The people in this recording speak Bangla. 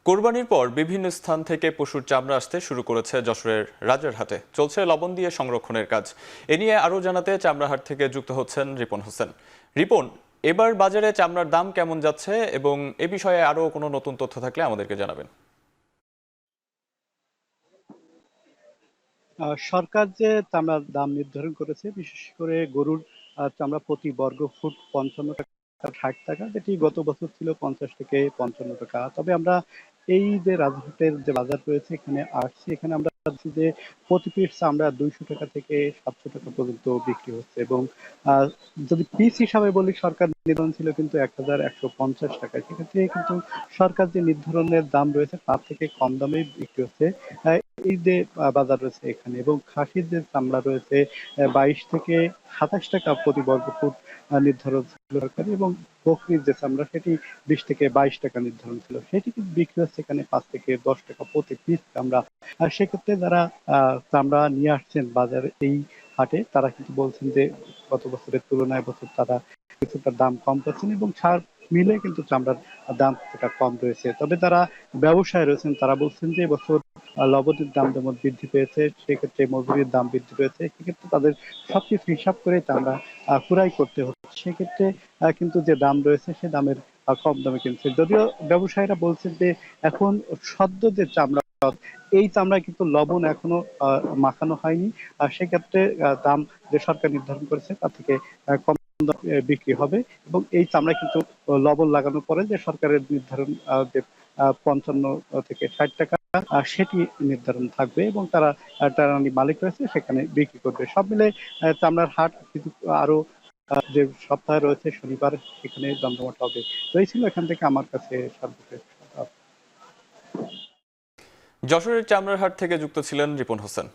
কোরবানির পর বিভিন্ন স্থান থেকে পশুর চামড়া আসতে শুরু করেছে যশোরের রাজারহাটে। চলছে লবণ দিয়ে সংরক্ষণের কাজ। এ নিয়ে আরও জানাতে চামড়াহাট থেকে যুক্ত হচ্ছেন রিপন হোসেন। রিপন, এবার বাজারে চামড়ার দাম কেমন যাচ্ছে এবং এ বিষয়ে আরও কোনো নতুন তথ্য থাকলে আমাদেরকে জানাবেন। সরকার যে চামড়ার দাম নির্ধারণ করেছে, বিশেষ করে গরুর চামড়া প্রতি বর্গ ফুট ৫৫ টাকা ৬০ টাকা, যেটি গত বছর ছিল ৫০ থেকে ৫৫ টাকা। তবে আমরা এই যে রাজহাটের যে বাজার রয়েছে এখানে আসছি, এখানে আমরা পাচ্ছি যে প্রতি পিস চামড়া ২০০ টাকা থেকে ৭০০ টাকা পর্যন্ত বিক্রি হচ্ছে। এবং আহ, যদি পিস হিসাবে বলি, সরকার নির্ধারণ ছিল কিন্তু ১,১৫০ টাকায়। সেক্ষেত্রে কিন্তু সরকার যে নির্ধারণের দাম রয়েছে তার থেকে কম দামে বিক্রি হচ্ছে আহ, এই যে বাজার রয়েছে এখানে। এবং খাসির যে চামড়া রয়েছে ২২ থেকে ২৭ টাকা প্রতি বর্গ ফুট নির্ধারণ ছিল সরকারি। এবং বকরির যে চামড়া সেটি ২০ থেকে ২২ টাকা নির্ধারণ ছিল, সেটি কিন্তু বিক্রি হচ্ছে এখানে ৫ থেকে ১০ টাকা প্রতি পিস চামড়া। আর সেক্ষেত্রে যারা চামড়া নিয়ে আসছেন বাজারে এই হাটে, তারা কিন্তু বলছেন যে গত বছরের তুলনায় বছর তারা কিছুটা দাম কম পাচ্ছেন এবং ছাড় মিলে কিন্তু চামড়ার দাম কিছুটা কম রয়েছে। তবে যারা ব্যবসায় রয়েছেন তারা বলছেন যে এবছর লবণের দাম যেমন বৃদ্ধি পেয়েছে, সেক্ষেত্রে মজুরির দাম বৃদ্ধি পেয়েছে, সেক্ষেত্রে তাদের সবকিছু হিসাব করে চামড়া ক্রয় করতে হচ্ছে। সেক্ষেত্রে কিন্তু যে দাম রয়েছে সে দামের কম দামে কিনছে। যদিও ব্যবসায়ীরা বলছেন যে এখন সদ্য যে চামড়া, এই চামড়ায় কিন্তু লবণ এখনো মাখানো হয়নি। আর সেক্ষেত্রে দাম যে সরকার নির্ধারণ করেছে তার থেকে কম দামে বিক্রি হবে। এবং এই চামড়া কিন্তু লবণ লাগানোর পরে যে সরকারের নির্ধারণ যে ৫৫ থেকে ৬০ টাকা, সেটি নির্ধারণ থাকবে এবং তারা টারানি মালিক রয়েছে সেখানে বিক্রি করবে। সব মিলে চামড়ার হাট কিন্তু আরো যে সপ্তাহে রয়েছে শনিবার, সেখানে জমজমাট হবে। তো এই ছিল এখান থেকে আমার কাছে সর্বশেষ খবর। যশোরের চামড়ার হাট থেকে যুক্ত ছিলেন রিপন হোসেন।